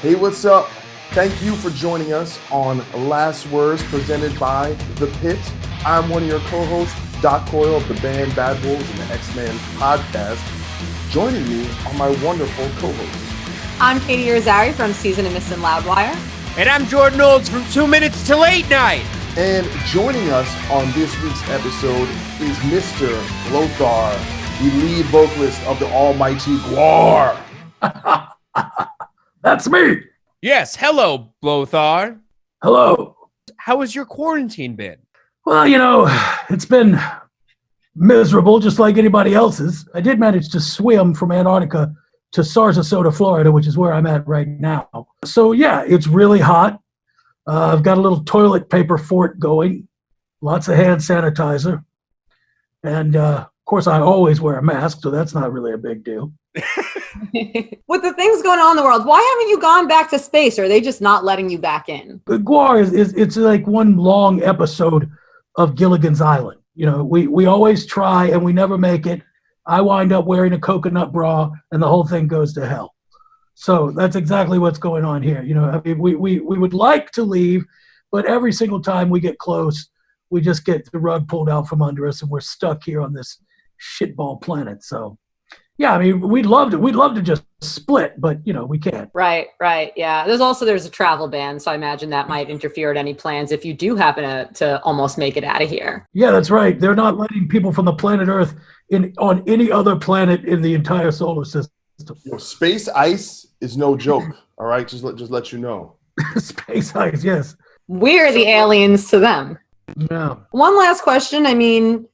Hey, what's up? Thank you for joining us on Last Words presented by The Pit. I'm one of your co-hosts, Doc Coyle of the band Bad Wolves and the X-Men podcast. Joining me are my wonderful co-hosts. I'm Katy Irizarry from Season of Mist and Loudwire. And I'm Jordan Olds from 2 Minutes to Late Night. And joining us on this week's episode is Mr. Blöthar, the lead vocalist of the almighty GWAR. That's me. Yes, hello, Blöthar. Hello. How has your quarantine been? Well, you know, it's been miserable, just like anybody else's. I did manage to swim from Antarctica to Sarasota, Florida, which is where I'm at right now. So, yeah, it's really hot. I've got a little toilet paper fort going, lots of hand sanitizer. And, of course, I always wear a mask, so that's not really a big deal. With the things going on in the world, why haven't you gone back to space? Or are they just not letting you back in? The GWAR it's like one long episode of Gilligan's Island. You know, we always try and we never make it. I wind up wearing a coconut bra and the whole thing goes to hell. So that's exactly what's going on here. You know, I mean, we would like to leave, but every single time we get close, we just get the rug pulled out from under us and we're stuck here on this shitball planet. So, yeah, I mean, we'd love to just split, but, you know, we can't. Right, yeah. There's a travel ban, so I imagine that might interfere at any plans if you do happen to almost make it out of here. Yeah, that's right. They're not letting people from the planet Earth on any other planet in the entire solar system. Space ice is no joke, all right? Just let you know. Space ice, yes. We're the aliens to them. Yeah. One last question. I mean,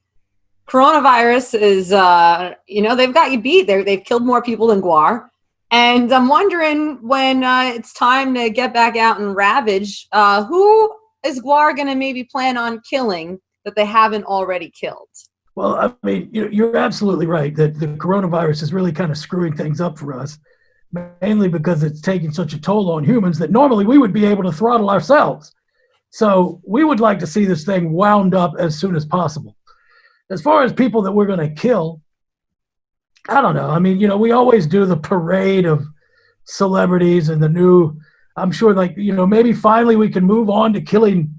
coronavirus is, they've got you beat. They've killed more people than GWAR. And I'm wondering when it's time to get back out and ravage, who is GWAR going to maybe plan on killing that they haven't already killed? Well, I mean, you're absolutely right that the coronavirus is really kind of screwing things up for us, mainly because it's taking such a toll on humans that normally we would be able to throttle ourselves. So we would like to see this thing wound up as soon as possible. As far as people that we're going to kill, I don't know. I mean, you know, we always do the parade of celebrities and the new, I'm sure, like, you know, maybe finally we can move on to killing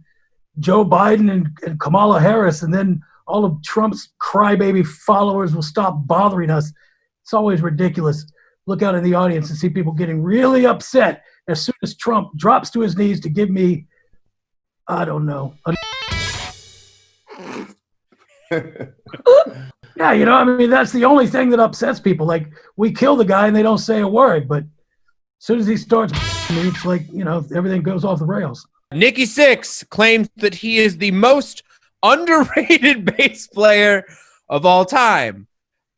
Joe Biden and Kamala Harris, and then all of Trump's crybaby followers will stop bothering us. It's always ridiculous. Look out in the audience and see people getting really upset as soon as Trump drops to his knees to give me, I don't know, yeah, you know, I mean, that's the only thing that upsets people. Like, we kill the guy and they don't say a word, but as soon as he starts, it's like, you know, everything goes off the rails. Nikki Sixx claims that he is the most underrated bass player of all time.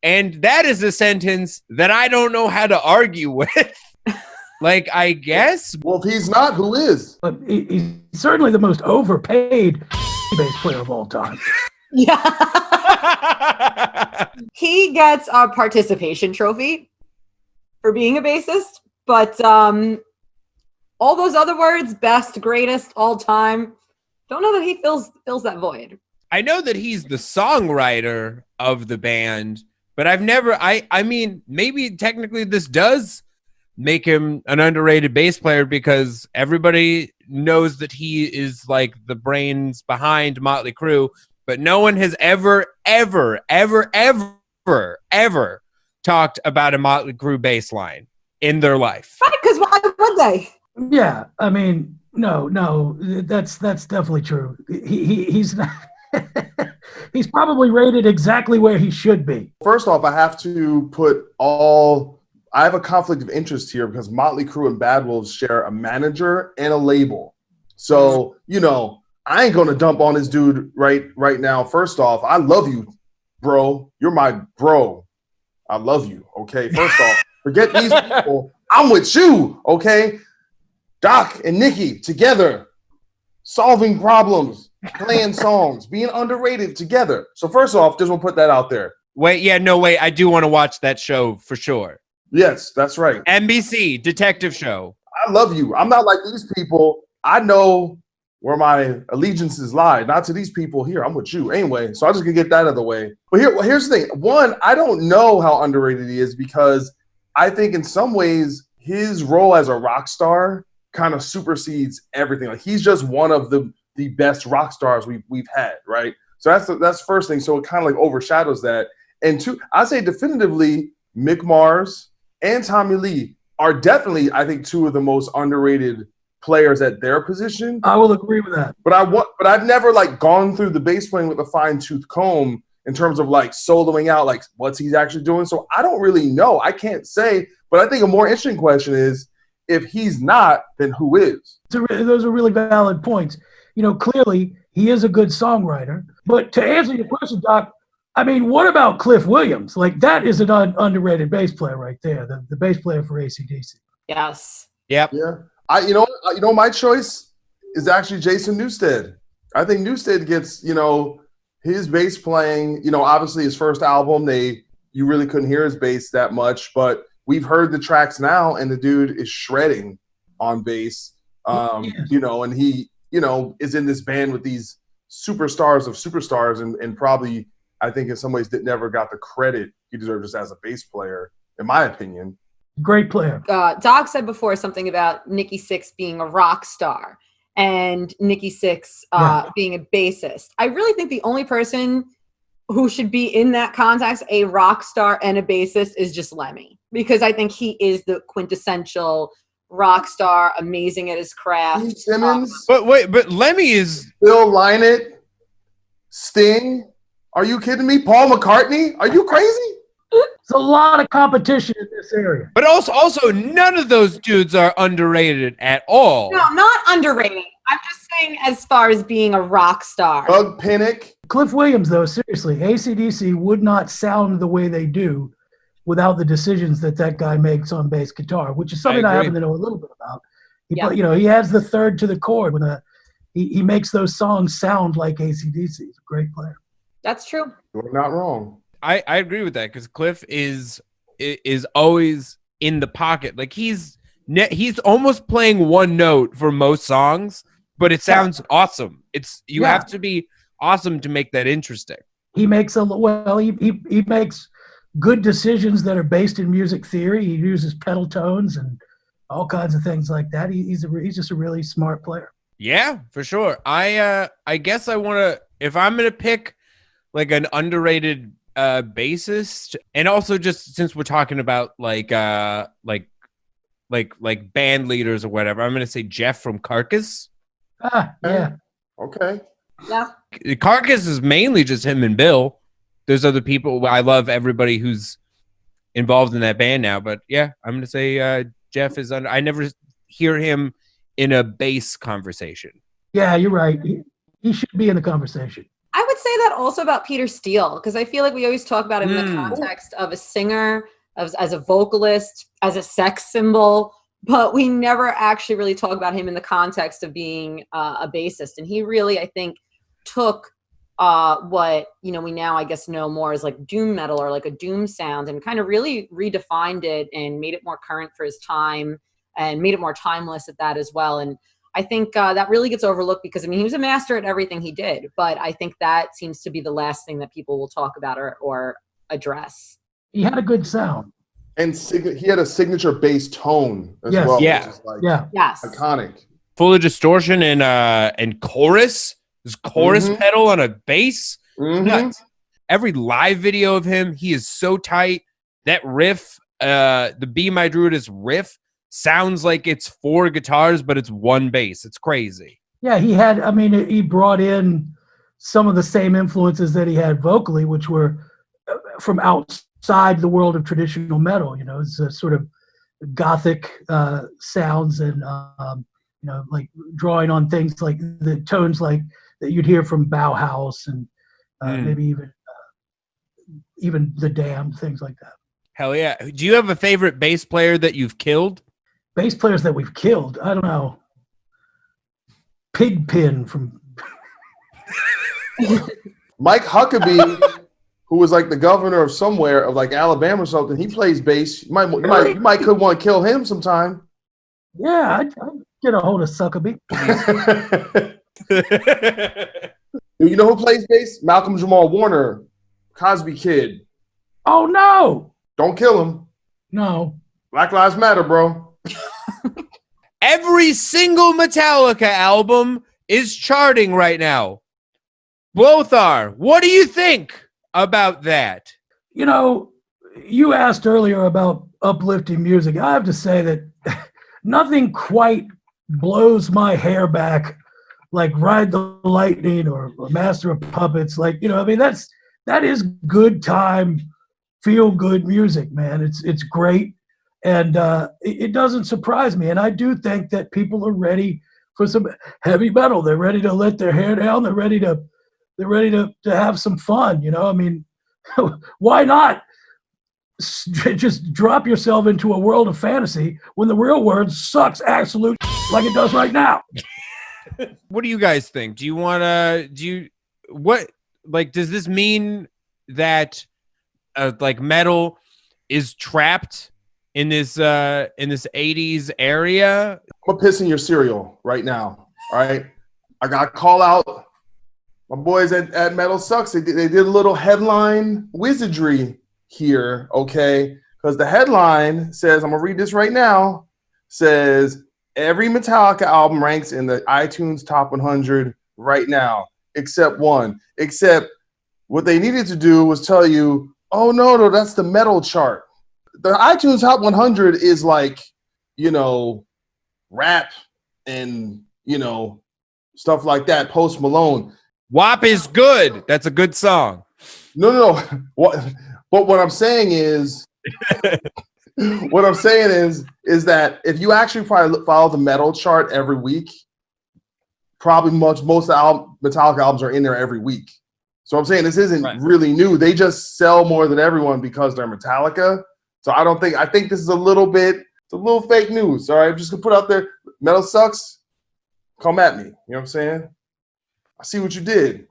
And that is a sentence that I don't know how to argue with. Like, I guess. Well, if he's not, who is? But he's certainly the most overpaid bass player of all time. Yeah. He gets a participation trophy for being a bassist, but all those other words, best, greatest, all time, don't know that he fills that void. I know that he's the songwriter of the band, but I've never, I mean, maybe technically this does make him an underrated bass player because everybody knows that he is like the brains behind Motley Crue. But no one has ever talked about a Motley Crue bass line in their life. Right, because why would they? Yeah, I mean, no, that's definitely true. He's not. He's probably rated exactly where he should be. First off, I have a conflict of interest here because Motley Crue and Bad Wolves share a manager and a label. So, you know, I ain't gonna dump on this dude right now. First off, I love you, bro. You're my bro. I love you. Okay. First off, forget these people. I'm with you. Okay. Doc and Nikki together, solving problems, playing songs, being underrated together. So first off, just want to put that out there. Wait. I do want to watch that show for sure. Yes, that's right. NBC detective show. I love you. I'm not like these people. I know where my allegiances lie, not to these people here. I'm with you. Anyway, so I'm just going to get that out of the way. But here's the thing. One, I don't know how underrated he is because I think in some ways his role as a rock star kind of supersedes everything. Like he's just one of the best rock stars we've had, right? So that's the first thing. So it kind of like overshadows that. And two, I say definitively, Mick Mars and Tommy Lee are definitely, I think, two of the most underrated players at their position. I will agree with that. But I've never like gone through the bass playing with a fine-tooth comb in terms of like soloing out like what's he's actually doing. So I don't really know. I can't say. But I think a more interesting question is, if he's not, then who is? Those are really valid points. You know, clearly he is a good songwriter. But to answer your question, Doc, I mean, what about Cliff Williams? Like that is an underrated bass player right there, the bass player for AC/DC. Yes. Yep. Yeah. My choice is actually Jason Newsted. I think Newsted gets, his bass playing, obviously his first album, you really couldn't hear his bass that much, but we've heard the tracks now, and the dude is shredding on bass. And he, is in this band with these superstars of superstars, and probably, I think in some ways that never got the credit he deserved just as a bass player, in my opinion. Great player. Doc said before something about Nikki Sixx being a rock star and Nikki Sixx being a bassist. I really think the only person who should be in that context, a rock star and a bassist, is just Lemmy, because I think he is the quintessential rock star, amazing at his craft. Steve Simmons. But Lemmy is Bill Lynott, Sting. Are you kidding me? Paul McCartney? Are you crazy? There's a lot of competition in this area. But also none of those dudes are underrated at all. No, not underrated. I'm just saying as far as being a rock star. Doug Pinnick. Cliff Williams, though, seriously, AC/DC would not sound the way they do without the decisions that guy makes on bass guitar, which is something I happen to know a little bit about. He has the third to the chord when he makes those songs sound like AC/DC. He's a great player. That's true. You're not wrong. I agree with that, because Cliff is always in the pocket. Like he's almost playing one note for most songs, but it sounds awesome. You have to be awesome to make that interesting. He makes he makes good decisions that are based in music theory. He uses pedal tones and all kinds of things like that. He's just a really smart player. Yeah, for sure. I guess I want to, if I'm gonna pick like an underrated bassist, and also just since we're talking about like band leaders or whatever, I'm gonna say Jeff from Carcass. Yeah. Okay. Yeah. Carcass is mainly just him and Bill. There's other people. I love everybody who's involved in that band now, but yeah, I'm gonna say Jeff is under. I never hear him in a bass conversation. Yeah, you're right. He should be in the conversation. I would say that also about Peter Steele, because I feel like we always talk about him in the context of a singer, as a vocalist, as a sex symbol, but we never actually really talk about him in the context of being a bassist. And he really, I think, took what we now I guess know more as like doom metal or like a doom sound, and kind of really redefined it and made it more current for his time and made it more timeless at that as well. And I think that really gets overlooked because, he was a master at everything he did, but I think that seems to be the last thing that people will talk about or address. He had a good sound. And he had a signature bass tone as well. Yeah. Which is like yes. iconic. Full of distortion and chorus. There's chorus pedal on a bass. Nuts. Every live video of him, he is so tight. That riff, the Be My Druidess riff, sounds like it's 4 guitars, but it's 1 bass. It's crazy. Yeah, he brought in some of the same influences that he had vocally, which were from outside the world of traditional metal. It's a sort of gothic sounds and, like drawing on things like the tones like that you'd hear from Bauhaus and maybe even The Damned, things like that. Hell yeah. Do you have a favorite bass player that you've killed? Bass players that we've killed? I don't know. Pigpen from... Mike Huckabee, who was like the governor of somewhere, of like Alabama or something, he plays bass. You might could want to kill him sometime. Yeah, I'd get a hold of Huckabee. You know who plays bass? Malcolm Jamal Warner, Cosby Kid. Oh, no! Don't kill him. No. Black Lives Matter, bro. every single Metallica album is charting right now. Blthar, what do you think about that? You know, you asked earlier about uplifting music. I have to say that nothing quite blows my hair back like Ride the Lightning or Master of Puppets. Like, I mean, that is good time, feel good music, man. It's great. And it doesn't surprise me. And I do think that people are ready for some heavy metal. They're ready to let their hair down. They're ready to have some fun. I mean, why not just drop yourself into a world of fantasy when the real world sucks absolute like it does right now? What do you guys think? Do you want to, does this mean that like metal is trapped in this 80s area? I'm pissing your cereal right now. All right. I got to call out my boys at Metal Sucks. They did a little headline wizardry here. Okay. Because the headline says, I'm going to read this right now, says, every Metallica album ranks in the iTunes Top 100 right now, except one. Except what they needed to do was tell you, oh, no, that's the metal chart. The iTunes Top 100 is like, rap and, stuff like that, Post Malone. WAP is good. That's a good song. No. But what I'm saying is... What I'm saying is that if you actually probably follow the metal chart every week, probably most of the Metallica albums are in there every week. So I'm saying this isn't really new. They just sell more than everyone because they're Metallica. So I think this is a little fake news. All right, I'm just gonna put out there, Metal Sucks, come at me. You know what I'm saying? I see what you did.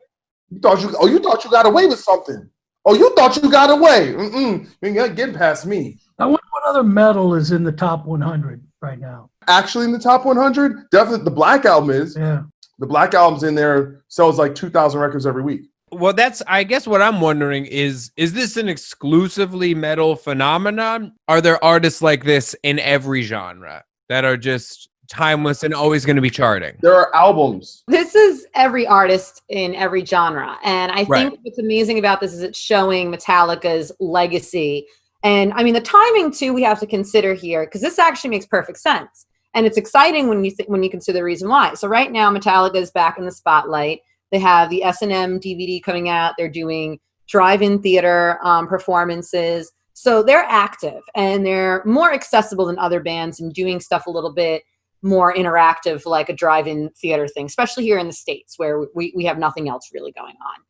You thought you got away with something. Oh, you thought you got away. You ain't getting past me. I wonder what other metal is in the top 100 right now. Actually, in the top 100, definitely the Black Album is. Yeah. The Black Album's in there, sells like 2,000 records every week. Well, I guess what I'm wondering is this an exclusively metal phenomenon? Are there artists like this in every genre that are just timeless and always going to be charting? There are albums. This is every artist in every genre. And I think what's amazing about this is it's showing Metallica's legacy. And I mean, the timing too, we have to consider here, because this actually makes perfect sense. And it's exciting when you consider the reason why. So right now, Metallica is back in the spotlight. They have the S&M DVD coming out. They're doing drive-in theater performances. So they're active and they're more accessible than other bands and doing stuff a little bit more interactive, like a drive-in theater thing, especially here in the States where we have nothing else really going on.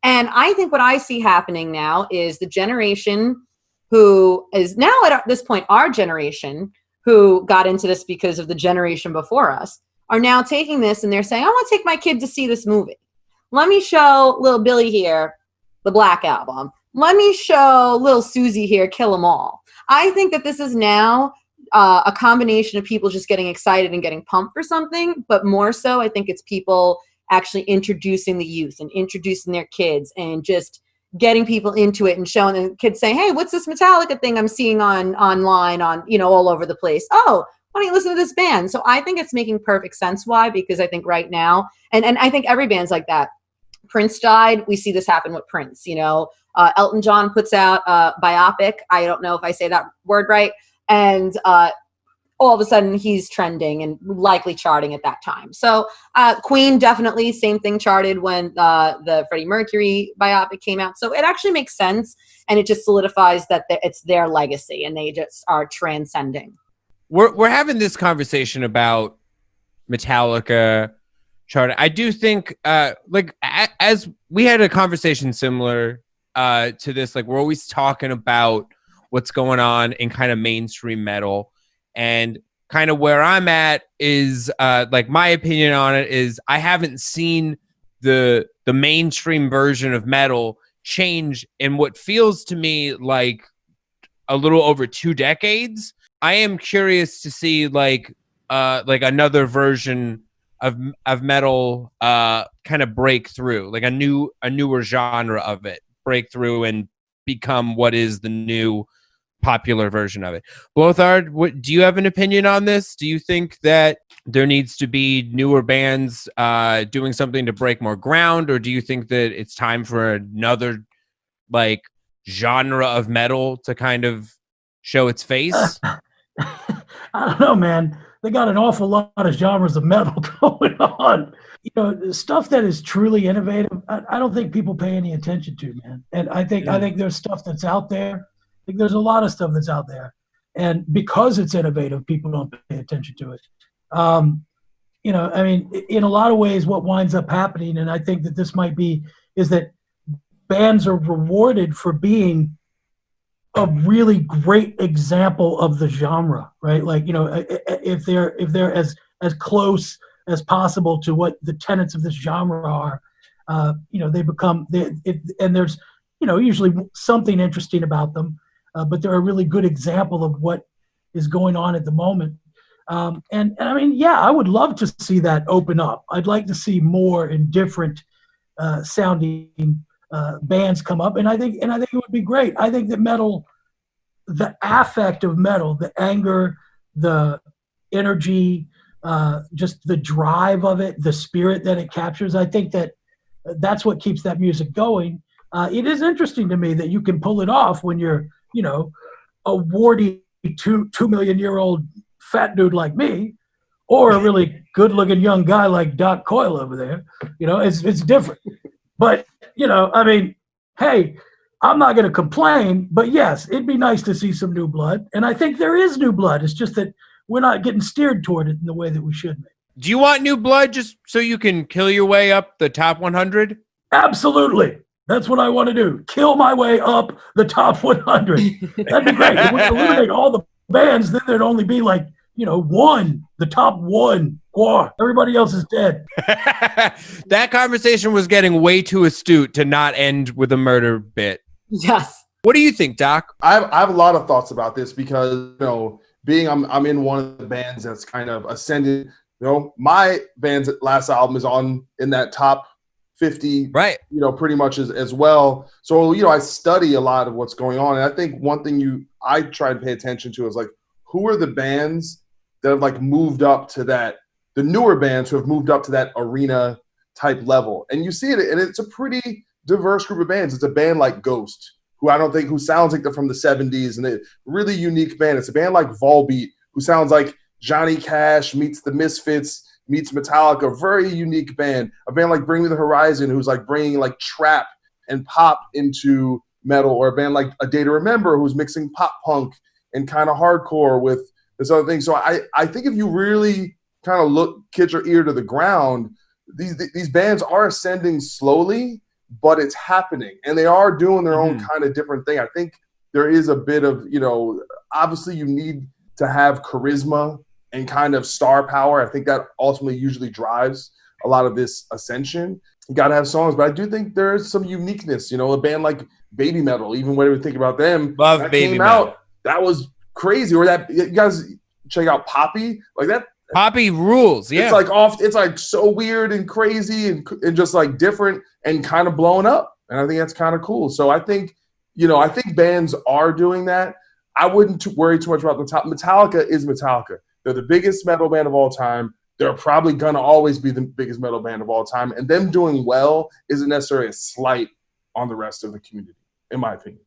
And I think what I see happening now is the generation who is now at this point, our generation, who got into this because of the generation before us, are now taking this and they're saying, I want to take my kid to see this movie. Let me show little Billy here the Black Album. Let me show little Susie here Kill 'Em All. I think that this is now a combination of people just getting excited and getting pumped for something, but more so I think it's people actually introducing the youth and introducing their kids and just getting people into it and showing the kids saying, hey, what's this Metallica thing I'm seeing online all over the place? Oh, why don't you listen to this band? So I think it's making perfect sense. Why? Because I think right now, and I think every band's like that. Prince died. We see this happen with Prince. Elton John puts out a biopic. I don't know if I say that word right. And all of a sudden he's trending and likely charting at that time. So Queen definitely, same thing, charted when the Freddie Mercury biopic came out. So it actually makes sense. And it just solidifies that it's their legacy and they just are transcending. We're having this conversation about Metallica charting. I do think as we had a conversation similar to this, like we're always talking about what's going on in kind of mainstream metal. And kind of where I'm at is my opinion on it is I haven't seen the mainstream version of metal change in what feels to me like a little over 2 decades. I am curious to see like another version of metal kind of break through, like a newer genre of it break through and become what is the new popular version of it. Blöthar, do you have an opinion on this? Do you think that there needs to be newer bands doing something to break more ground, or do you think that it's time for another like genre of metal to kind of show its face? I don't know, man. They got an awful lot of genres of metal going on. You know, the stuff that is truly innovative, I don't think people pay any attention to, man. And I think there's stuff that's out there. I think there's a lot of stuff that's out there. And because it's innovative, people don't pay attention to it. You know, I mean, in a lot of ways, what winds up happening, and I think that this might be, is that bands are rewarded for being a really great example of the genre, right? Like, you know, if they're as close as possible to what the tenets of this genre are, you know, they become, and there's, you know, usually something interesting about them, but they're a really good example of what is going on at the moment. And I mean, yeah, I would love to see that open up. I'd like to see more and different sounding bands come up, and I think it would be great. I think that metal, the affect of metal, the anger, the energy, just the drive of it, the spirit that it captures, I think that that's what keeps that music going. It is interesting to me that you can pull it off when you're, you know, a warty 2 million-year-old fat dude like me, or a really good-looking young guy like Doc Coyle over there. You know, it's different. But, you know, I mean, hey, I'm not going to complain, but yes, it'd be nice to see some new blood. And I think there is new blood. It's just that we're not getting steered toward it in the way that we should be. Do you want new blood just so you can kill your way up the top 100? Absolutely. That's what I want to do. Kill my way up the top 100. That'd be great. If we eliminate all the bands, then there'd only be like, you know, the top one. GWAR. Everybody else is dead. That conversation was getting way too astute to not end with a murder bit. Yes. What do you think, Doc? I have a lot of thoughts about this because, you know, I'm in one of the bands that's kind of ascended. You know, my band's last album is in that top 50, right? You know, pretty much as well. So, you know, I study a lot of what's going on, and I think one thing I try to pay attention to is like, who are the bands that have like moved up to that, the newer bands who have moved up to that arena type level, and you see it, and it's a pretty diverse group of bands. It's a band like Ghost, who sounds like they're from the 70s, and a really unique band. It's a band like Volbeat, who sounds like Johnny Cash meets the Misfits meets Metallica. Very unique band. A band like Bring Me the Horizon, who's like bringing like trap and pop into metal, or a band like A Day to Remember, who's mixing pop punk and kind of hardcore with this other thing. So I think if you really kind of get your ear to the ground, these bands are ascending slowly, but it's happening, and they are doing their own kind of different thing. I think there is a bit of, you know, obviously you need to have charisma and kind of star power. I think that ultimately usually drives a lot of this ascension. You got to have songs, but I do think there is some uniqueness. You know, a band like Baby Metal, even whatever you think about them, love that Baby came Metal. out, that was crazy. Or that, you guys check out Poppy, like that. Poppy rules, yeah. It's like so weird and crazy and just like different and kind of blown up. And I think that's kind of cool. So I think, you know, I think bands are doing that. I wouldn't worry too much about the top. Metallica is Metallica. They're the biggest metal band of all time. They're probably going to always be the biggest metal band of all time. And them doing well isn't necessarily a slight on the rest of the community, in my opinion.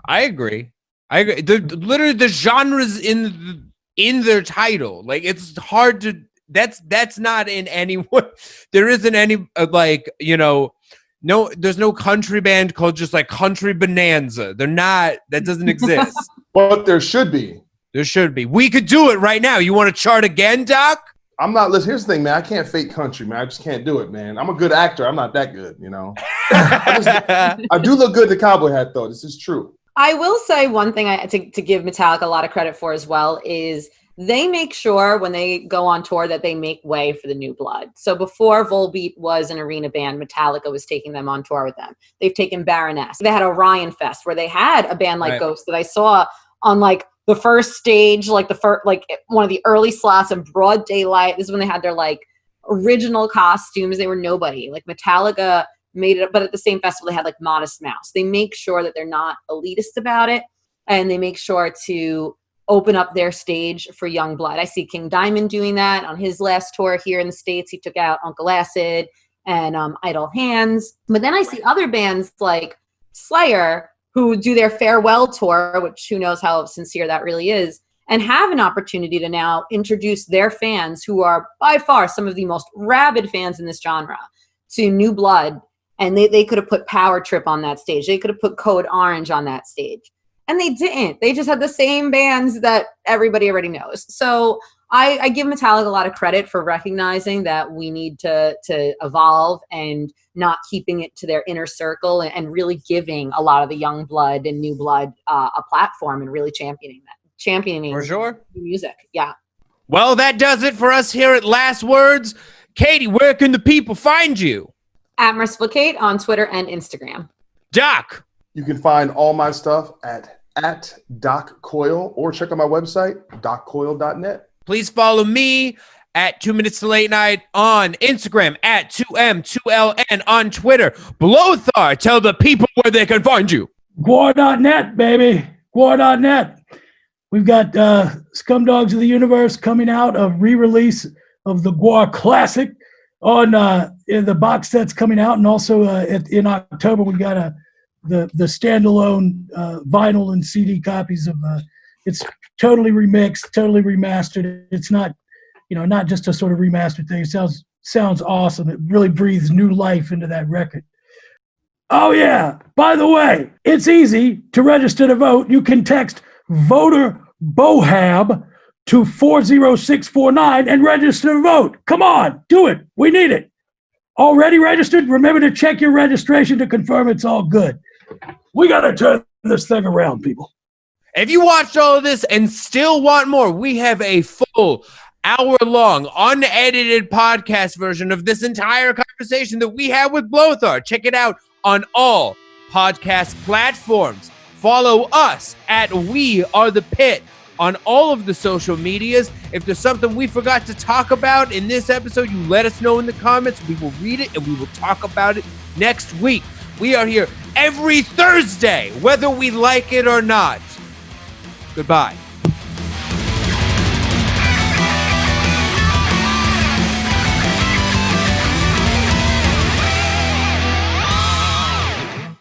I agree. Literally the genres in their title. Like, it's hard to, that's not in anyone. There isn't any, like, you know, no, there's no country band called just like Country Bonanza. They're not, that doesn't exist. But there should be. There should be. We could do it right now. You want to chart again, Doc? I'm not, listen, here's the thing, man. I can't fake country, man. I just can't do it, man. I'm a good actor. I'm not that good, you know. I do look good in the cowboy hat, though. This is true. I will say one thing to give Metallica a lot of credit for as well is they make sure when they go on tour that they make way for the new blood. So before Volbeat was an arena band, Metallica was taking them on tour with them. They've taken Baroness. They had Orion Fest where they had a band like Ghost that I saw on like the first stage, like one of the early slots in broad daylight. This is when they had their like original costumes. They were nobody. Like Metallica made it up, but at the same festival they had like Modest Mouse. They make sure that they're not elitist about it. and they make sure to open up their stage for young blood. I see King Diamond doing that on his last tour here in the States. He took out Uncle Acid and Idle Hands. But then I see other bands like Slayer who do their farewell tour, which who knows how sincere that really is, and have an opportunity to now introduce their fans, who are by far some of the most rabid fans in this genre, to new blood. And they could have put Power Trip on that stage. They could have put Code Orange on that stage. And they didn't. They just had the same bands that everybody already knows. So I give Metallica a lot of credit for recognizing that we need to evolve and not keeping it to their inner circle, and really giving a lot of the young blood and new blood a platform, and really championing For sure. music. Yeah. Well, that does it for us here at Last Words. Katy, where can the people find you? At Merciful Kate on Twitter and Instagram. Doc. You can find all my stuff at Doc Coyle, or check out my website, doccoyle.net. Please follow me at 2 Minutes to Late Night on Instagram, at 2M2LN on Twitter. Blöthar, tell the people where they can find you. GWAR.net, baby. GWAR.net. We've got Scumdogs of the Universe coming out, a re-release of the GWAR Classic on in the box sets coming out, and also in October we got the standalone vinyl and CD copies of it's totally remixed, totally remastered. It's not, not just a sort of remastered thing. It sounds awesome. It really breathes new life into that record. Oh yeah, by the way, it's easy to register to vote. You can text voter BOHAB to 40649 and register to vote. Come on, do it. We need it. Already registered? Remember to check your registration to confirm it's all good. We got to turn this thing around, people. If you watched all of this and still want more, we have a full hour-long, unedited podcast version of this entire conversation that we had with Blöthar. Check it out on all podcast platforms. Follow us at We Are The Pit on all of the social medias. If there's something we forgot to talk about in this episode, you let us know in the comments. We will read it and we will talk about it next week. We are here every Thursday, whether we like it or not. Goodbye.